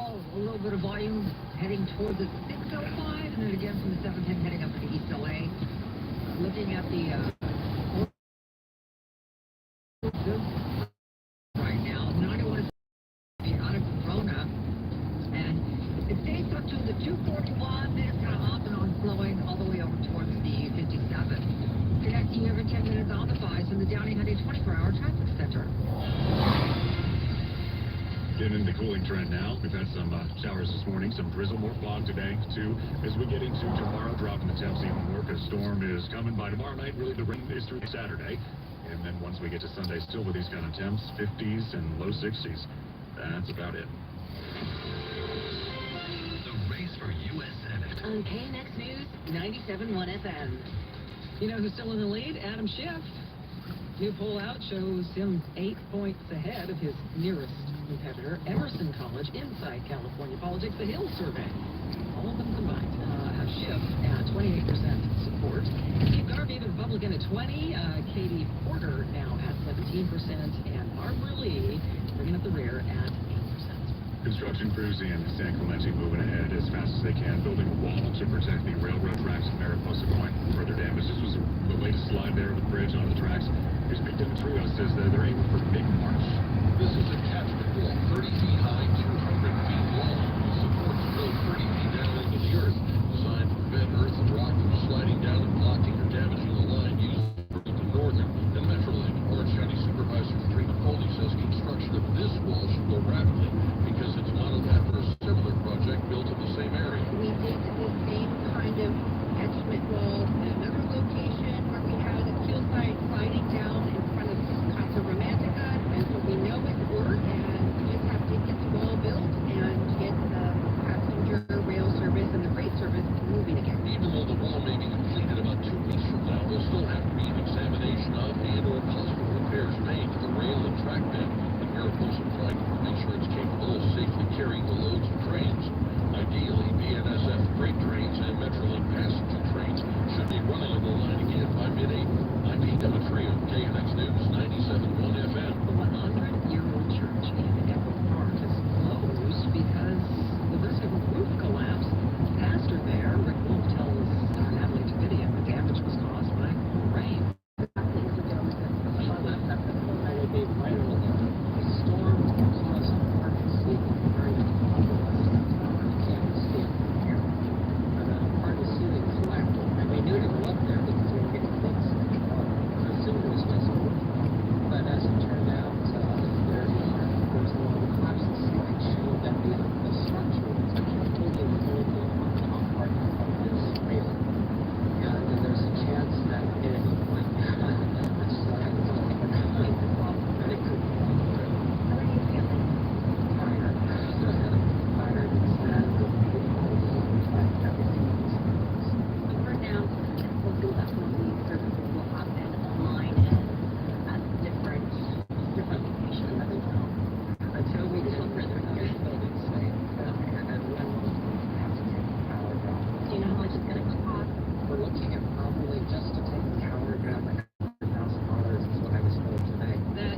Hall, a little bit of volume heading towards the 605, and then again from the 710 heading up to East LA. Looking at the right now, 91 is out of Corona, and it stays up to the 241, then it's kind of off and on flowing all the way over towards the 57. Connecting you every 10 minutes on the 5s from the Downey Hyundai 24-hour traffic center. Getting into the cooling trend now. We've had some showers this morning, some drizzle, more fog today, too. As we get into tomorrow, dropping the temps even more. A storm is coming by tomorrow night. Really, the rain is through Saturday. And then once we get to Sunday, still with these kind of temps, 50s and low 60s. That's about it. The race for U.S. Senate. On KNX News, 97.1 FM. You know who's still in the lead? Adam Schiff. New poll out shows him 8 points ahead of his nearest competitor, Emerson College, inside California politics, the Hill survey. All of them combined have Schiff at 28% support. Steve Garvey, the Republican, at 20%. Katie Porter now at 17%. And Barbara Lee bringing up the rear at 8%. Construction crews in San Clemente moving ahead as fast as they can, building a wall to protect the railroad tracks in Mariposa going further damage. This was the latest slide there of the bridge onto the tracks. Here's Big Demetrio says that they're aiming for big March. This is a catchment wall, 30 feet high, 200 feet long. Supports drilled 30 feet down into the earth, designed to prevent earth and rock from sliding down and blocking or damaging the line used for the Northern and Metrolink. Orange County Supervisor Trina Foley says construction of this wall should go rapidly because it's modeled after a similar project built in the same area. We did the same kind of catchment wall in another location where we had a hillside sliding down in front of Casa Romantica, and so we know it works, and we just have to get the wall built and get the passenger rail service and the freight service moving again. Even though the wall may be completed about 2 weeks from now, there'll still have to be an examination of and/or possible repairs made to the rail and track bed in Mariposa Pike to make sure it's capable of safely carrying the loads of trains. Ideally, BNSF freight trains and Metrolink passenger trains should be running on the line again by mid-April. I'm Pete Demetrio, KNX News 97.1 FM. The 100-year-old church in Echo Park is closed because the risk of a roof collapse. Pastor there, Rick Wolf, tells Natalie Davidian the damage was caused by rain.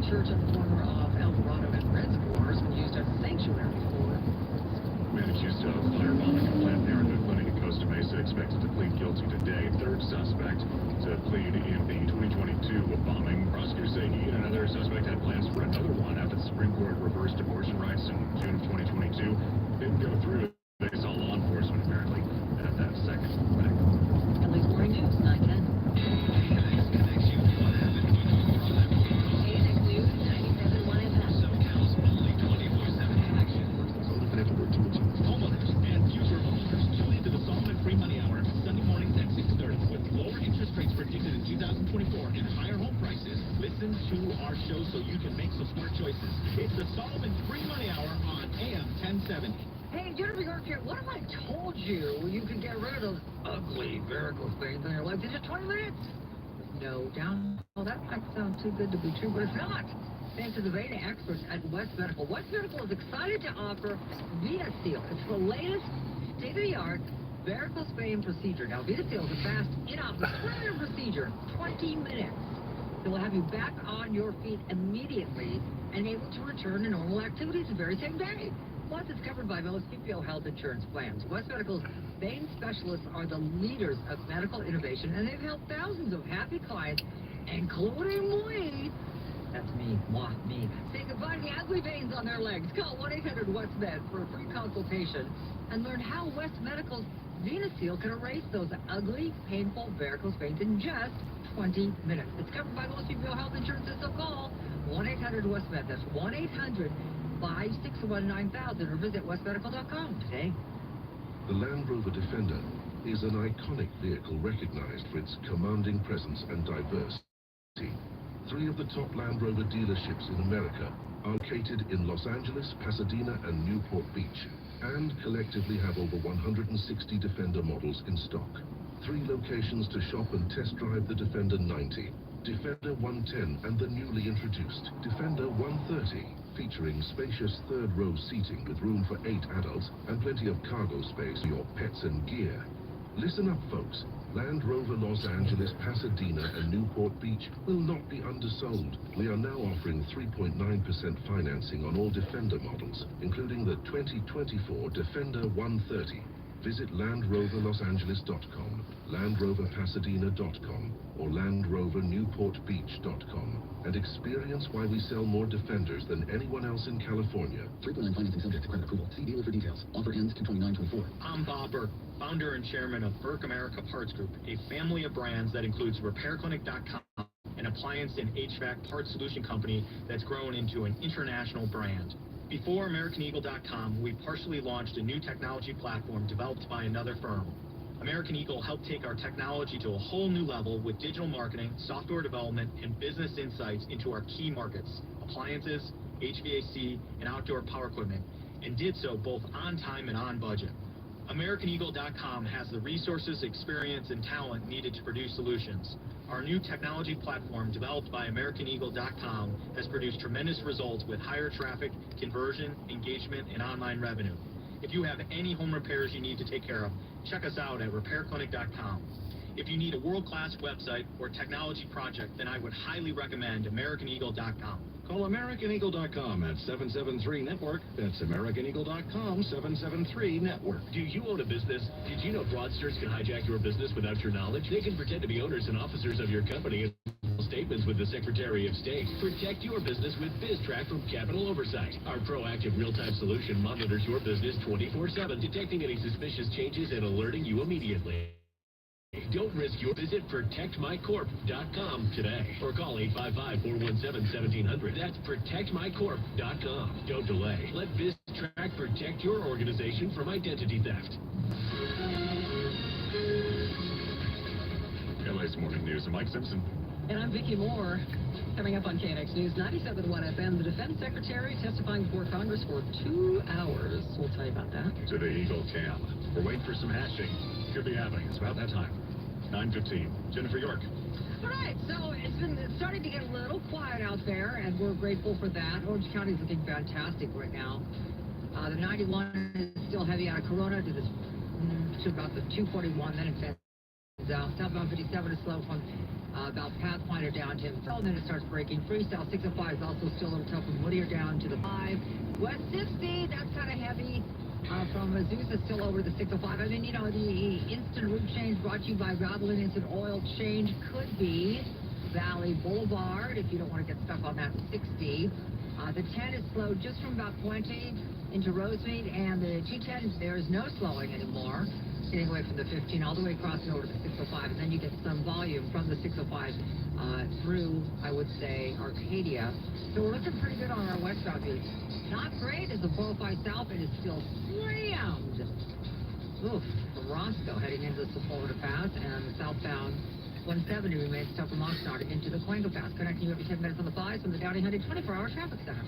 Church on the corner of Alvarado and Reservoir has been used as a sanctuary for Man accused of firebombing a Planned Parenthood clinic in Costa Mesa expected to plead guilty today. Third suspect to plead in the 2022 bombing. Prosecutors say he and another suspect had plans for another one after the Supreme Court reversed abortion rights in June of 2022. Didn't go through. They saw law enforcement apparently at that second clinic. At least Morning News, 910. Listen to our show so you can make some smart choices. It's the Solomon Free Money Hour on AM 1070. Hey, Jennifer Garcia, what if I told you you could get rid of those ugly varicose veins in your life in just 20 minutes? No doubt. Well, that might sound too good to be true, but it's not. Thanks to the Veda experts at West Medical. West Medical is excited to offer VitaSeal. It's the latest state-of-the-art varicose vein procedure. Now, VitaSeal is a fast, in-office, procedure, 20 minutes. It will have you back on your feet immediately and able to return to normal activities the very same day. Plus, it's covered by most PPO health insurance plans. West Medical's vein specialists are the leaders of medical innovation, and they've helped thousands of happy clients, including me. That's me, me. Say goodbye to the ugly veins on their legs. Call 1-800-WEST-MED for a free consultation and learn how West Medical's Venus Seal can erase those ugly, painful varicose veins in just 20 minutes. It's covered by most PPO health insurance, so call 1-800-WEST-MED. That's 1-800-561-9000 or visit westmedical.com today. The Land Rover Defender is an iconic vehicle recognized for its commanding presence and diversity. 3 of the top Land Rover dealerships in America are located in Los Angeles, Pasadena, and Newport Beach, and collectively have over 160 Defender models in stock. 3 locations to shop and test drive the Defender 90, Defender 110, and the newly introduced Defender 130, featuring spacious third-row seating with room for 8 adults and plenty of cargo space for your pets and gear. Listen up, folks. Land Rover Los Angeles, Pasadena, and Newport Beach will not be undersold. We are now offering 3.9% financing on all Defender models, including the 2024 Defender 130. Visit LandRoverLosAngeles.com, LandRoverPasadena.com, or LandRoverNewportBeach.com, and experience why we sell more Defenders than anyone else in California. 3.9 financing subject to credit approval. See dealer for details. Offer ends 2/29/24. I'm Bob Burke, founder and chairman of Burke America Parts Group, a family of brands that includes RepairClinic.com, an appliance and HVAC parts solution company that's grown into an international brand. Before AmericanEagle.com, we partially launched a new technology platform developed by another firm. American Eagle helped take our technology to a whole new level with digital marketing, software development, and business insights into our key markets, appliances, HVAC, and outdoor power equipment, and did so both on time and on budget. AmericanEagle.com has the resources, experience, and talent needed to produce solutions. Our new technology platform, developed by AmericanEagle.com, has produced tremendous results with higher traffic, conversion, engagement, and online revenue. If you have any home repairs you need to take care of, check us out at RepairClinic.com. If you need a world-class website or technology project, then I would highly recommend AmericanEagle.com. Call AmericanEagle.com at 773-NETWORK. That's AmericanEagle.com, 773-NETWORK. Do you own a business? Did you know fraudsters can hijack your business without your knowledge? They can pretend to be owners and officers of your company and statements with the Secretary of State. Protect your business with BizTrack from Capital Oversight. Our proactive real-time solution monitors your business 24/7, detecting any suspicious changes and alerting you immediately. Don't risk your visit protectmycorp.com today or call 855-417-1700. That's protectmycorp.com. Don't delay. Let BizTrack protect your organization from identity theft. LA's Morning News. I'm Mike Simpson. And I'm Vicki Moore. Coming up on KNX News 97.1 FM, the Defense Secretary testifying before Congress for 2 hours. We'll tell you about that. To the Eagle Cam. We're waiting for some hashing. Could be happening. It's about that time. 9:15. Jennifer York. All right, so it's been starting to get a little quiet out there, and we're grateful for that. Orange County is looking fantastic right now. The 91 is still heavy out of Corona to about the 241, then it fades out. Southbound 57 is slow from about Pathfinder down to Inferno, then it starts breaking free. South 605 is also still a little tough from Whittier down to the 5. West 60, that's kind of heavy. From Azusa still over the 605. I mean, you know, the instant route change brought to you by Ravelin Instant Oil Change could be Valley Boulevard if you don't want to get stuck on that 60. The 10 is slow just from about 20 into Rosemead, and the G10, there's no slowing anymore. Getting away from the 15 all the way across over to the 605, and then you get some volume from the 605 through, I would say, Arcadia. So we're looking pretty good on our westbound routes. Not great as the 405 south end is still slammed. Oof, from Roscoe heading into the Sepulveda Pass, and the southbound 170 remains tough from Oxnard into the Coengo Pass, connecting you every 10 minutes on the 5s from the Downey Hunting 24-hour traffic center.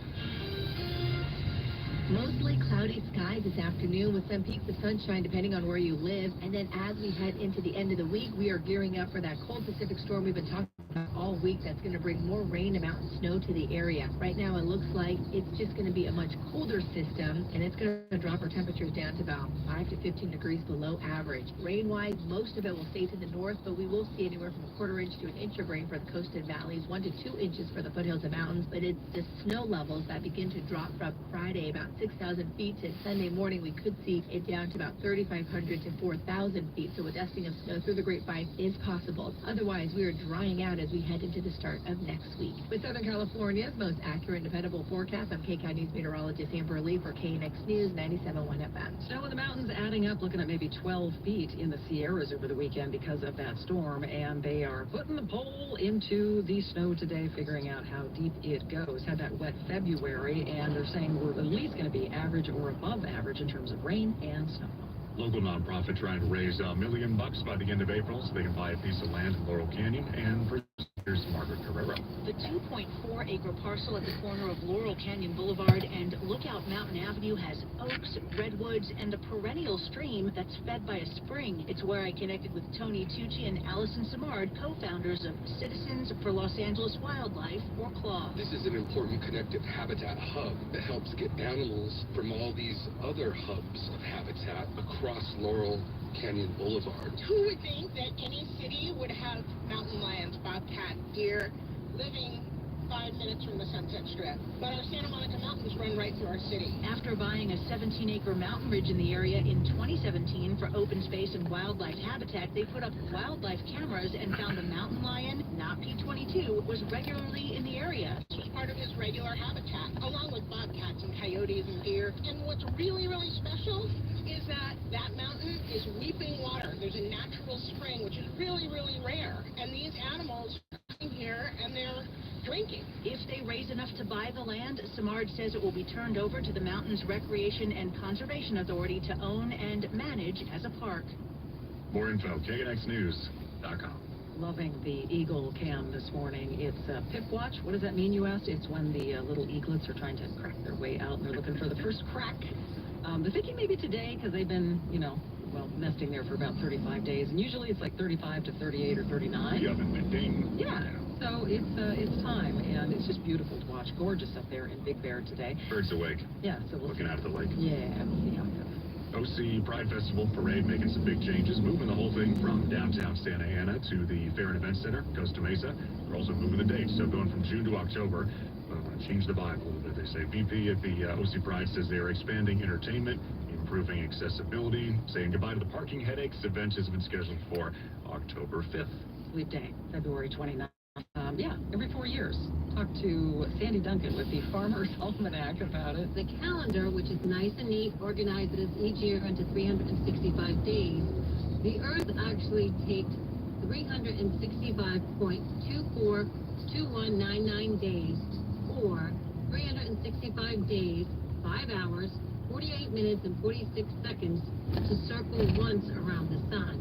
Mostly cloudy skies this afternoon with some peaks of sunshine depending on where you live. And then as we head into the end of the week, we are gearing up for that cold Pacific storm we've been talking about all all week that's going to bring more rain and mountain snow to the area. Right now it looks like it's just going to be a much colder system, and it's going to drop our temperatures down to about 5 to 15 degrees below average. Rain-wise, most of it will stay to the north, but we will see anywhere from a quarter inch to an inch of rain for the coast and valleys, 1 to 2 inches for the foothills and mountains. But it's the snow levels that begin to drop from Friday, about 6,000 feet, to Sunday morning. We could see it down to about 3,500 to 4,000 feet. So a dusting of snow through the grapevine is possible. Otherwise, we are drying out as we head into the start of next week. With Southern California's most accurate and dependable forecast, I'm KCAL News meteorologist Amber Lee for KNX News 97.1 FM. Snow in the mountains adding up, looking at maybe 12 feet in the Sierras over the weekend because of that storm, and they are putting the pole into the snow today, figuring out how deep it goes. Had that wet February, and they're saying we're at least going to be average or above average in terms of rain and snow. Local nonprofit trying to raise $1 million by the end of April so they can buy a piece of land in Laurel Canyon. And here's Margaret Guerrero. The 2.4-acre parcel at the corner of Laurel Canyon Boulevard and Lookout Mountain Avenue has oaks, redwoods, and a perennial stream that's fed by a spring. It's where I connected with Tony Tucci and Allison Simard, co-founders of Citizens for Los Angeles Wildlife, or CLAW. This is an important connective habitat hub that helps get animals from all these other hubs of habitat across Laurel Canyon Boulevard. Who would think that any city would have mountain lions, bobcat, deer living 5 minutes from the Sunset Strip? But our Santa Monica Mountains run right through our city. After buying a 17-acre mountain ridge in the area in 2017 for open space and wildlife habitat, they put up wildlife cameras and found the mountain lion, not P22, was regularly in the area. This was part of his regular habitat, along with bobcats and coyotes and deer. And what's really, really special is that mountain is weeping water. There's a natural spring, which is really, really rare. And these animals are coming here and they're drinking. If they raise enough to buy the land, Simard says it will be turned over to the Mountains Recreation and Conservation Authority to own and manage as a park. More info, KNXNews.com. Loving the eagle cam this morning. It's pip watch. What does that mean, you asked? It's when the little eaglets are trying to crack their way out and they're looking for the first crack. They're thinking maybe today because they've been, nesting there for about 35 days. And usually it's like 35 to 38 or 39. You haven't been ding. Yeah. So it's time, and it's just beautiful to watch. Gorgeous up there in Big Bear today. Birds awake. Yeah, so we'll looking see. out at the lake. Yeah, we'll see how it goes. OC Pride Festival Parade making some big changes, moving the whole thing from downtown Santa Ana to the Fair and Event Center, Costa Mesa. They're also moving the dates, so going from June to October. Change the vibe a little bit, they say. VP at the OC Pride says they are expanding entertainment, improving accessibility, saying goodbye to the parking headaches. Event has been scheduled for October 5th. Sweet day, February 29th. Every 4 years. Talk to Sandy Duncan with the Farmer's Almanac about it. The calendar, which is nice and neat, organizes each year into 365 days. The Earth actually takes 365.242199 days, or 365 days, 5 hours, 48 minutes, and 46 seconds to circle once around the sun.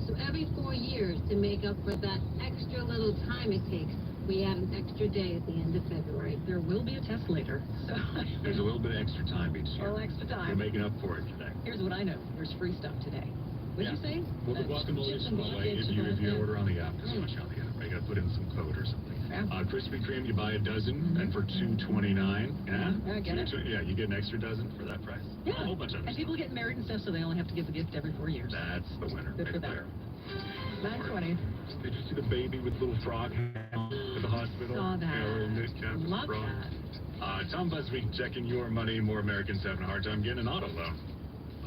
So every 4 years, to make up for that extra little time it takes, we add an extra day at the end of February. There will be a test later. So There's a little bit of extra time each year. A little extra time. We're making up for it today. Here's what I know. There's free stuff today. What'd you say? Well, the guacamole is away if you order on the app, because you watch on the app. You got to put in some code or something. Krispy Kreme, you buy a dozen, and for $2.29, I get it. Yeah, you get an extra dozen for that price. Yeah, A whole bunch of and people get married and stuff, so they only have to give the gift every 4 years. That's the winner. Good for them. 9:20. Did you see the baby with little frog at the hospital? Saw that. Love frog. that. Tom Busby checking your money. More Americans having a hard time getting an auto loan.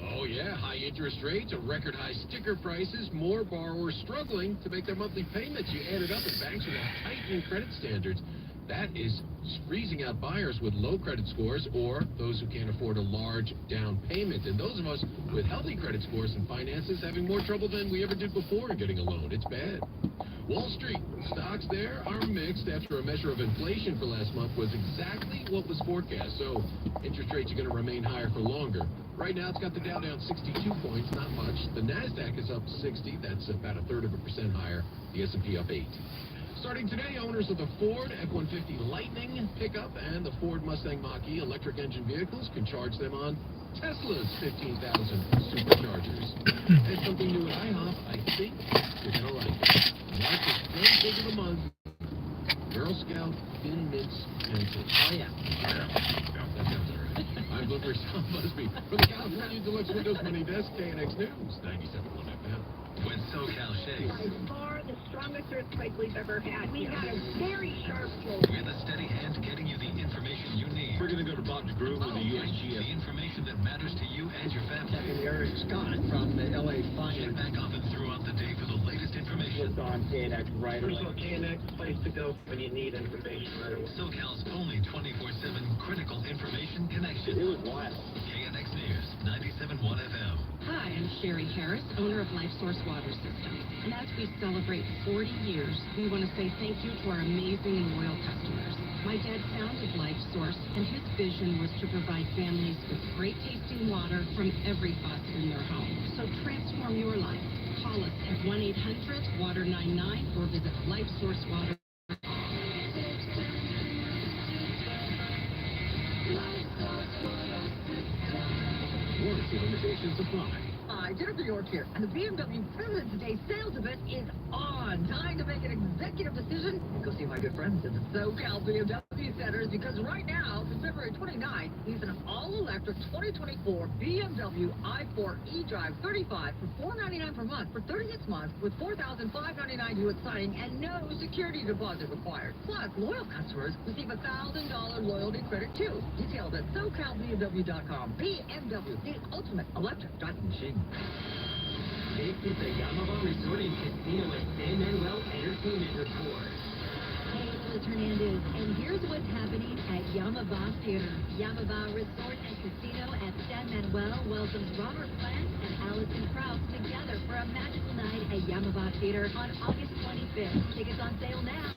Oh, yeah, high interest rates, a record high sticker prices, more borrowers struggling to make their monthly payments. You add it up, and banks are now tightening credit standards. That is freezing out buyers with low credit scores or those who can't afford a large down payment. And those of us with healthy credit scores and finances having more trouble than we ever did before in getting a loan. It's bad. Wall Street stocks there are mixed after a measure of inflation for last month was exactly what was forecast. So interest rates are going to remain higher for longer. Right now, it's got the Dow down 62 points, not much. The NASDAQ is up 60. That's about 1/3% higher. The S&P up 8. Starting today, owners of the Ford F-150 Lightning pickup and the Ford Mustang Mach-E electric engine vehicles can charge them on Tesla's 15,000 superchargers. And something new at IHOP, I think you're going to like it. March is third big of the month. Girl Scout, thin mints, pancakes. Oh, yeah. That sounds all right. I'm Booker Sean Busby for the California Deluxe Windows Money Desk, KNX News, 97.1 FM. When SoCal shakes, By far the strongest earthquake we've ever had. We had a very sharp slow. with a steady hand getting you the information you need. We're going to go to Bob DeGroot with the The USGS. information that matters to you and your family. Captain Eric Scott from the LA Check Finance. back often throughout the day for the latest information. on KNX right away. KNX, place to go when you need information right away. SoCal's only 24/7 critical information connection. It was wild. KNX News, 97.1 FM. Hi, I'm Sherry Harris, owner of Life Source Water Systems. And as we celebrate 40 years, we want to say thank you to our amazing and loyal customers. My dad founded Life Source, and his vision was to provide families with great tasting water from every faucet in their home. So transform your life. Call us at 1-800-WATER-99 or visit LifeSourceWater. Warranty limitations apply. Hi, Jennifer York here, and the BMW President's Day sales event is on. Time to make an executive decision and go see my good friends at the SoCal BMW Centers, because right now, through February 29th, he's an all-electric 2024 BMW i4 eDrive 35 for $499 per month for 36 months with $4,599 due at signing and no security deposit required. Plus, loyal customers receive a $1,000 loyalty credit too. Details at SoCalBMW.com. BMW, the ultimate electric driving machine. This is the Yamava Resort and Casino at San Manuel Entertainment Report. Hey, it's Hernandez, and here's what's happening at Yamava Theater. Yamava Resort and Casino at San Manuel welcomes Robert Plant and Allison Krauss together for a magical night at Yamava Theater on August 25th. Tickets on sale now.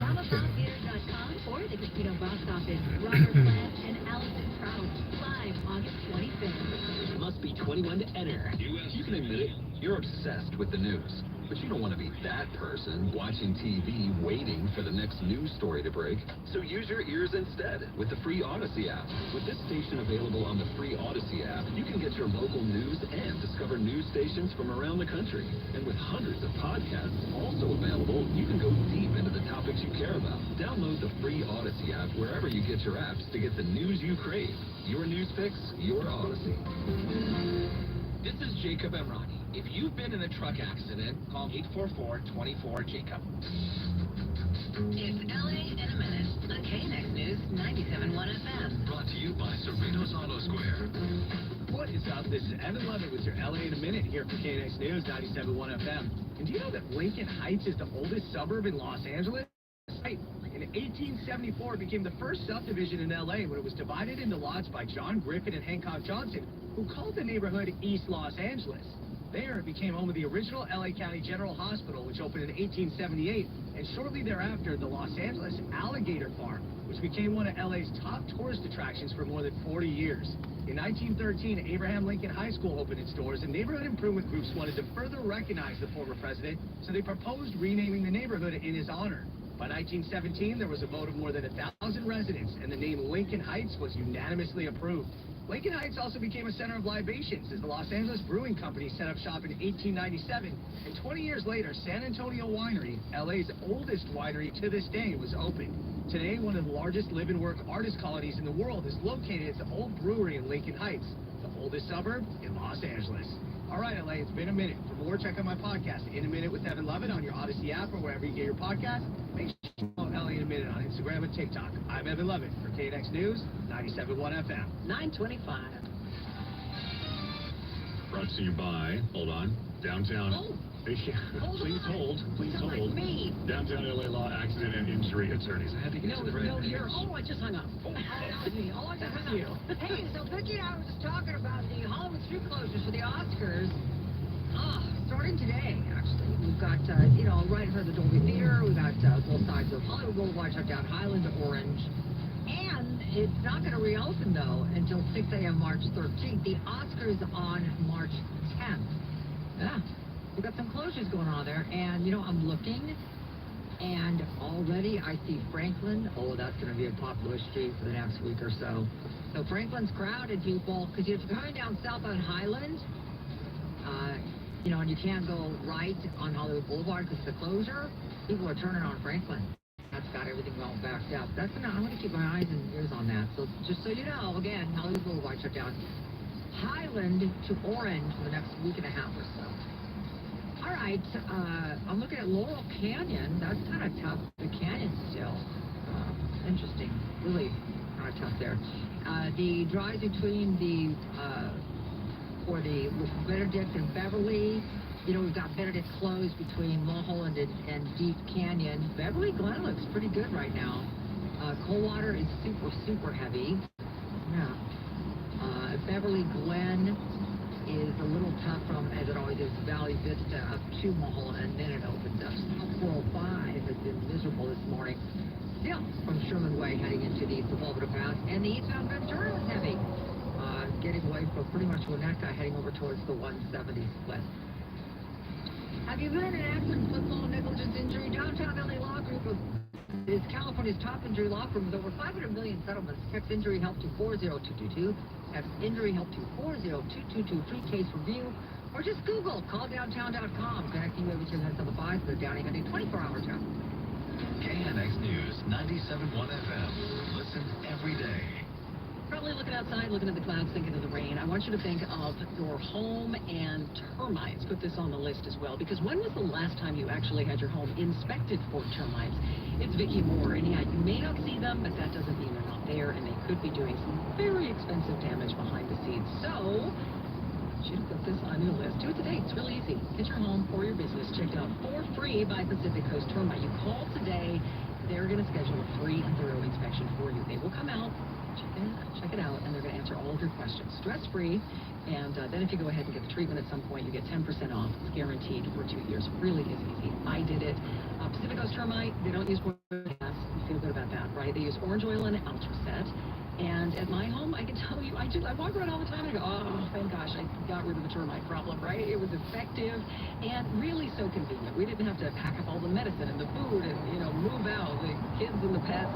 YamavaTheater.com or the casino box office. Robert Plant and Allison Krauss, live August 25th. Must be 21 to enter. You can admit it, you're obsessed with the news. But you don't want to be that person watching TV waiting for the next news story to break. So use your ears instead with the free Odyssey app. With this station available on the free Odyssey app, you can get your local news and discover news stations from around the country. And with hundreds of podcasts also available, you can go deep into the topics you care about. Download the free Odyssey app wherever you get your apps to get the news you crave. Your news fix, your Odyssey. This is Jacob Emrani. If you've been in a truck accident, call 844-24-JACOB. It's LA in a minute on KNX News 97.1 FM. Brought to you by Cerritos Auto Square. What is up? This is Evan Levin with your LA in a minute here for KNX News 97.1 FM. And do you know that Lincoln Heights is the oldest suburb in Los Angeles? Right. In 1874, it became the first subdivision in LA when it was divided into lots by John Griffin and Hancock Johnson, who called the neighborhood East Los Angeles. There, it became home of the original LA County General Hospital, which opened in 1878, and shortly thereafter, the Los Angeles Alligator Farm, which became one of LA's top tourist attractions for more than 40 years. In 1913, Abraham Lincoln High School opened its doors, and neighborhood improvement groups wanted to further recognize the former president, so they proposed renaming the neighborhood in his honor. By 1917, there was a vote of more than 1,000 residents, and the name Lincoln Heights was unanimously approved. Lincoln Heights also became a center of libations as the Los Angeles Brewing Company set up shop in 1897, and 20 years later, San Antonio Winery, LA's oldest winery to this day, was opened. Today, one of the largest live and work artist colonies in the world is located at the old brewery in Lincoln Heights, the oldest suburb in Los Angeles. All right, LA, it's been a minute. For more, check out my podcast, In a Minute with Evan Levin, on your Odyssey app or wherever you get your podcast. Make sure you follow LA in a Minute on Instagram and TikTok. I'm Evan Levin for KNX News, 97.1 FM. 925. Brought to you by, hold on, downtown. Oh. Please hold. Please Sound hold. like me. Downtown LA Law Accident and Injury Attorneys. I had to get No, to the right no, names. you're. Oh, I just hung up. Oh, that was me. Oh, I just hung up. Hey, so Becky and I were just talking about the Hollywood street closures for the Oscars. Starting today, actually. We've got, right in front of the Dolby Theater. We've got both sides of Hollywood Boulevard shut down, Highland to Orange. And it's not going to reopen, though, until 6 a.m. March 13th. The Oscars on March 10th. Yeah. We've got some closures going on there, and, I'm looking, and already I see Franklin. Oh, that's going to be a popular street for the next week or so. So Franklin's crowded, people, because if you're coming down south on Highland, and you can't go right on Hollywood Boulevard because of the closure, people are turning on Franklin. That's got everything well backed up. That's enough. I want to keep my eyes and ears on that. So just so you know, again, Hollywood Boulevard shut down. Highland to Orange for the next week and a half or so. All right, I'm looking at Laurel Canyon. That's kind of tough. The canyon still. Interesting. Really kind of tough there. The drives between the with Benedict and Beverly. You know, we've got Benedict closed between Mulholland and Deep Canyon. Beverly Glen looks pretty good right now. Coldwater is super, super heavy. Yeah. Beverly Glen is a little tough from, as it always is, Valley Vista up to Mulholland, and then it opens up. South 405 has been miserable this morning. Still from Sherman Way heading into the Sepulveda Pass, and the eastbound Ventura is heavy. Getting away from pretty much Winnetka, heading over towards the 170 split. Have you been in an accident, football, negligence, injury? Downtown LA Law Group is California's top injury law firm with over 500 million settlements. Text Injury Help to 40222. Text Injury Help to 40222. Free case review. Or just Google calldowntown.com. Connecting you with your heads on the five for the Downey Hyundai 24-hour job. KNX News 97.1 FM. Listen every day. Probably looking outside, looking at the clouds, thinking of the rain. I want you to think of your home and termites. Put this on the list as well, because when was the last time you actually had your home inspected for termites? It's Vicki Moore, and yeah, you may not see them, but that doesn't mean they're not there, and they could be doing some very expensive damage behind the scenes. So, should put this on your list. Do it today. It's really easy. Get your home or your business checked out for free by Pacific Coast Termite. You call today. They're going to schedule a free and thorough inspection for you. They will come out, check it out, and they're going to answer all of your questions. Stress-free, and then if you go ahead and get the treatment at some point, you get 10% off. It's guaranteed for 2 years. Really is easy. I did it. Pacific Coast Termite, they don't use gas. You feel good about that, right? They use orange oil and Ultraset. And at my home, I can tell you, I walk around all the time and I go, oh, thank gosh, I got rid of the termite problem, right? It was effective and really so convenient. We didn't have to pack up all the medicine and the food and, move out the kids and the pets.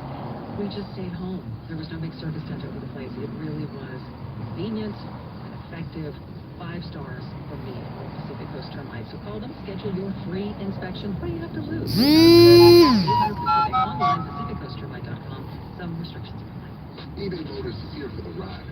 We just stayed home. There was no big service tent over the place. It really was convenient and effective. 5 stars from me for Pacific Coast Termite. So call them, schedule your free inspection. What do you have to lose? Online, PacificCoastTermite.com. Some restrictions apply. eBay Motors is here for the ride.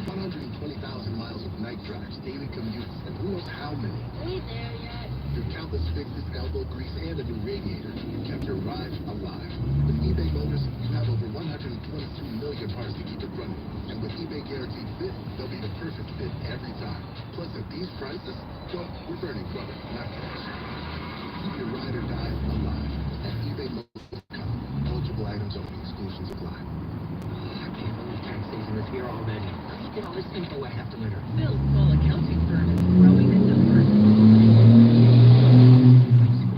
120,000 miles of night drives, daily commutes, and who knows how many. Ain't there yet. Through countless fixes, elbow grease, and a new radiator, you kept your ride alive. With eBay Motors, you have over 122 million parts to keep it running. And with eBay Guaranteed Fit, they'll be the perfect fit every time. Plus, at these prices, well, we're burning rubber, not cash. Keep your ride or die alive at ebaymotors.com. Eligible items only. Exclusions apply. I can't believe tax season is here already. Let's get all this info I have to litter. Bill Small Accounting Firm is growing in numbers.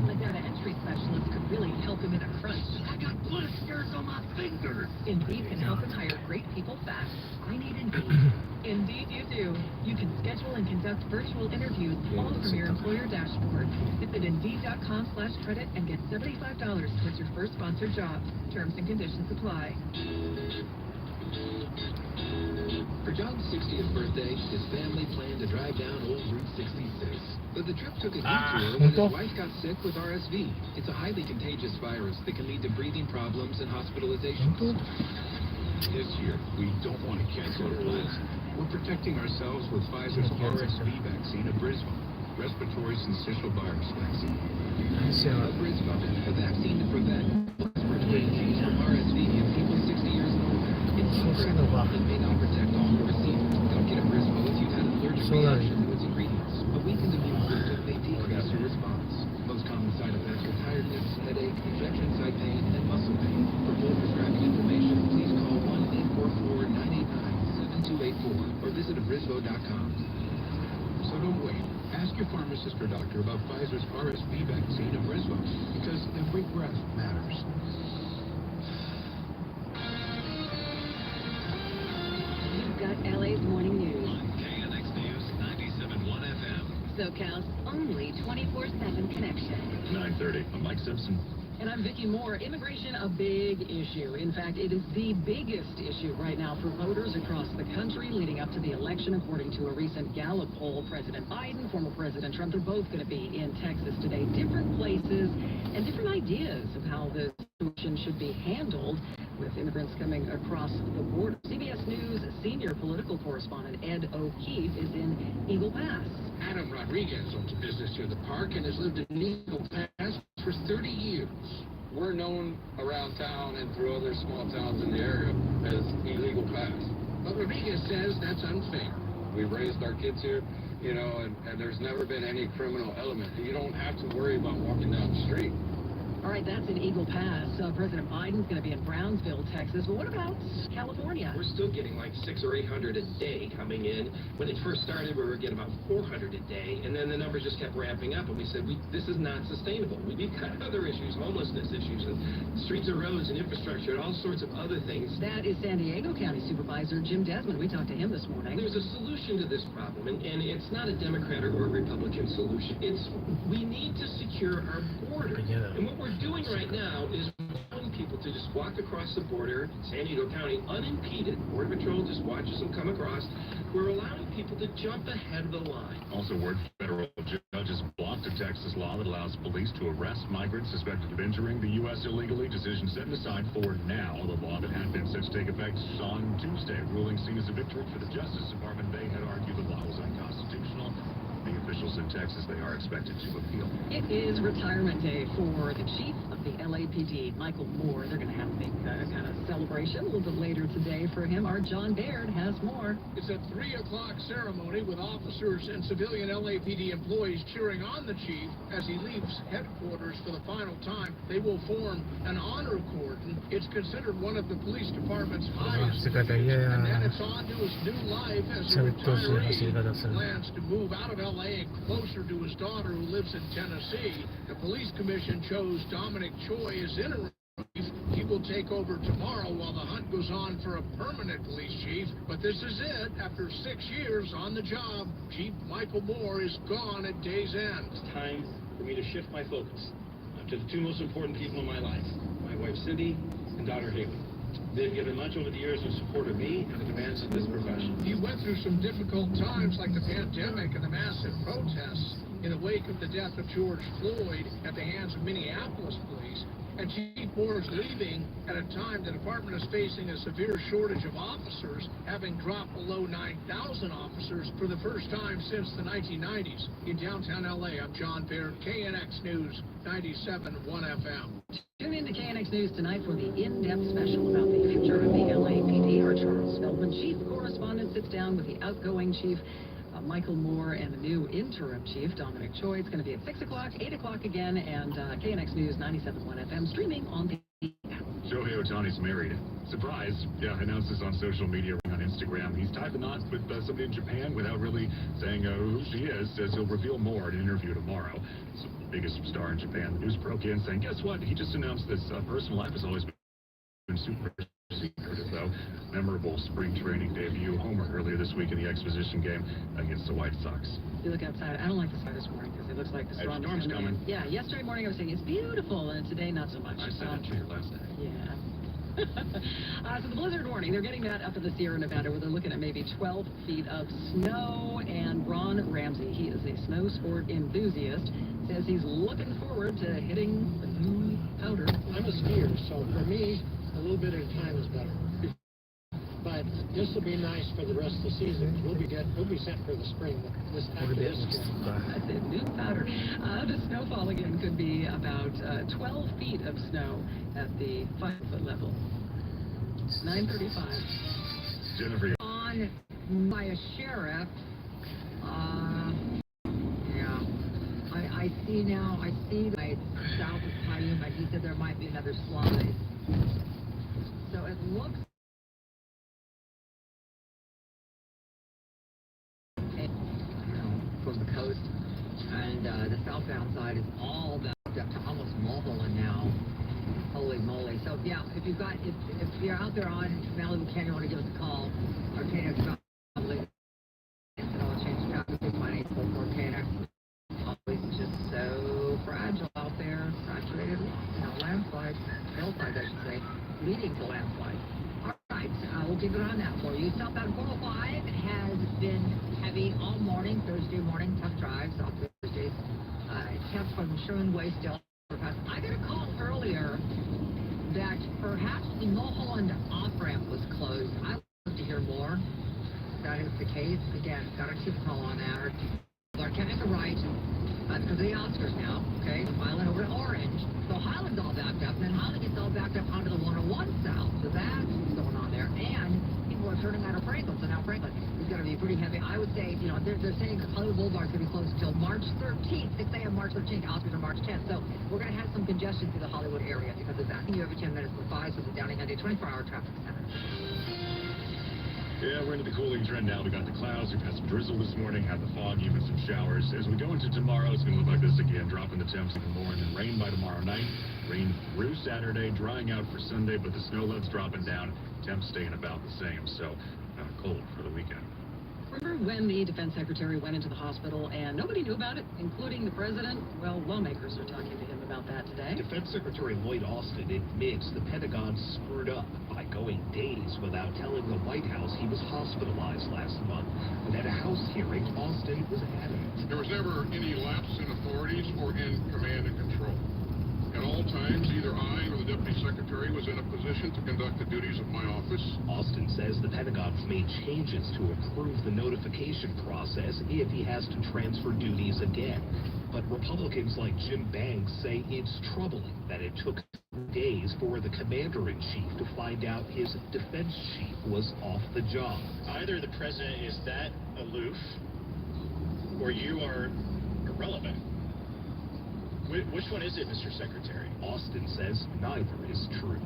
The data entry specialist could really help him in a crunch. I got blisters on my fingers. Indeed can help him hire great people fast. I need Indeed. Indeed you do. You can schedule and conduct virtual interviews all from your employer dashboard. Visit Indeed.com/credit and get $75 towards your first sponsored job. Terms and conditions apply. For John's 60th birthday, his family planned to drive down Old Route 66. But the trip took a detour when his wife got sick with RSV. It's a highly contagious virus that can lead to breathing problems and hospitalizations. This year, we don't want to cancel our plans. We're protecting ourselves with Pfizer's RSV vaccine, Abrismo, respiratory syncytial virus vaccine. Abrismo, a vaccine to prevent respiratory disease from RSV in people 60 years and older. It's secret. It may not protect all who receive it. Don't get Abrismo if you've had an allergic reaction to its ingredients. A weakened immune system may decrease your response. Most common side effects are tiredness, headache, injection site pain, and muscle pain. For full prescribing information, please call 1-844-989-7284 or visit Abrismo.com. So don't wait. Ask your pharmacist or doctor about Pfizer's RSV vaccine, Abrismo, because every breath matters. You've got LA's morning news. KNX News 97.1 FM. SoCal's only 24/7 connection. 9:30. I'm Mike Simpson. And I'm Vicki Moore. Immigration, a big issue. In fact, it is the biggest issue right now for voters across the country leading up to the election. According to a recent Gallup poll, President Biden, former President Trump, they're both going to be in Texas today. Different places and different ideas of how this should be handled with immigrants coming across the border. CBS News senior political correspondent Ed O'Keefe is in Eagle Pass. Adam Rodriguez owns a business near the park and has lived in Eagle Pass for 30 years. We're known around town and through other small towns in the area as Illegal Pass. But Rodriguez says that's unfair. We've raised our kids here, you know, and there's never been any criminal element. You don't have to worry about walking down the street. All right, that's in Eagle Pass. President Biden's going to be in Brownsville, Texas. But what about California? We're still getting like 600 or 800 a day coming in. When it first started, we were getting about 400 a day, and then the numbers just kept ramping up, and we said, this is not sustainable. We've got other issues, homelessness issues, and streets and roads and infrastructure, and all sorts of other things. That is San Diego County Supervisor Jim Desmond. We talked to him this morning. There's a solution to this problem, and it's not a Democrat or a Republican solution. We need to secure our border. And what we're doing right now is allowing people to just walk across the border, San Diego County, unimpeded. Border Patrol just watches them come across. We're allowing people to jump ahead of the line. Also, word federal judges blocked a Texas law that allows police to arrest migrants suspected of entering the U.S. illegally. Decision set aside for now. The law that had been set to take effect on Tuesday, ruling seen as a victory for the Justice Department. They had argued the law was unconstitutional. The officials in Texas, they are expected to appeal. It is retirement day for the chief of the LAPD, Michael Moore. They're going to have a big kind of celebration a little bit later today for him. Our John Baird has more. It's a 3 o'clock ceremony with officers and civilian LAPD employees cheering on the chief as he leaves headquarters for the final time. They will form an honor cordon. It's considered one of the police department's highest. And then it's on to his new life as a retiree. Plans to move out of LA and closer to his daughter who lives in Tennessee. The police commission chose Dominic Choi as interim chief. He will take over tomorrow while the hunt goes on for a permanent police chief. But this is it. After 6 years on the job, Chief Michael Moore is gone at day's end. It's time for me to shift my focus to the two most important people in my life, my wife Cindy and daughter Haley. They've given much over the years in support of me and the demands of this profession. He went through some difficult times like the pandemic and the massive protests in the wake of the death of George Floyd at the hands of Minneapolis police. And Chief Moore is leaving at a time the department is facing a severe shortage of officers, having dropped below 9,000 officers for the first time since the 1990s. In downtown LA, I'm John Baird, KNX News, 97.1 FM. Tune in to KNX News tonight for the in-depth special about the future of the LAPD. Our Charles Feldman, chief correspondent, sits down with the outgoing chief, Michael Moore, and the new interim chief, Dominic Choi. It's going to be at 6 o'clock, 8 o'clock again, and KNX News 97.1 FM, streaming on the app. Shohei Ohtani's married. Surprise. Yeah, announces on social media on Instagram. He's tied the knot with somebody in Japan without really saying who she is. Says he'll reveal more in an interview tomorrow. So the biggest star in Japan. The news broke in saying, guess what? He just announced this personal life has always been super secretive, though. Memorable spring training debut homer earlier this week in the exposition game against the White Sox. You look outside. I don't like the sky this morning because it looks like the storm storm's coming. Yeah, yesterday morning I was saying it's beautiful, and today not so much. I said that to you last night. Yeah. So the blizzard warning, they're getting that up in the Sierra Nevada where they're looking at maybe 12 feet of snow. And Ron Ramsey, he is a snow sport enthusiast, says he's looking forward to hitting the new powder. I'm a skier, so for me, a little bit at a time is better. But this will be nice for the rest of the season. We'll be set for the spring. After this That's it, new powder. The snowfall again could be about 12 feet of snow at the 5-foot level. 9:35. Jennifer. On by a sheriff. Yeah. I see now. I see like south of Cayuma. He said there might be another slide. So it looks. From the coast, and the southbound side is all backed up to almost Mulholland now. Holy moly! So yeah, if you're out there on Malibu Canyon, want to give us a call. Our KNX probably change traffic is my 844 KNX. Always just so fragile out there, saturated, landslides, hillsides I should say, leading to landslides. All right, we'll keep it on that for you. Southbound 405 has been heavy all morning, Thursday morning, tough drives off Thursdays. Kept from Sherman Way still. I got a call earlier that perhaps the Mulholland off-ramp was closed. I'd love to hear more. If that is the case, again, got to keep a call on that. Or Clark County to the right, because of the Oscars now, okay? The Highland over to Orange. So Highland's all backed up, and then Highland gets all backed up onto the 101 south. So that's what's going on there. And people are turning out of Franklin, so now Franklin is going to be pretty heavy. I would say, you know, they're saying Hollywood Boulevard's going to be closed until March 13th, 6 a.m. March 13th, Oscars are March 10th. So we're going to have some congestion through the Hollywood area because of that. You every 10 minutes for 5, so the Downey Hyundai 24-hour traffic center. Yeah, we're into the cooling trend now. We got the clouds, we've had some drizzle this morning, had the fog, even some showers. As we go into tomorrow, it's going to look like this again, dropping the temps even more, and then rain by tomorrow night. Rain through Saturday, drying out for Sunday, but the snow load's dropping down. Temps staying about the same, so cold for the weekend. Remember when the defense secretary went into the hospital and nobody knew about it, including the president? Well, lawmakers are talking to him about that today. Defense Secretary Lloyd Austin admits the Pentagon screwed up by going days without telling the White House he was hospitalized last month. But at a House hearing, Austin was adamant. There was never any lapse in authorities or in command and control. At all times, either I or the Deputy Secretary was in a position to conduct the duties of my office. Austin says the Pentagon's made changes to improve the notification process if he has to transfer duties again. But Republicans like Jim Banks say it's troubling that it took days for the commander-in-chief to find out his defense chief was off the job. Either the president is that aloof, or you are irrelevant. Which one is it, Mr. Secretary? Austin says neither is true.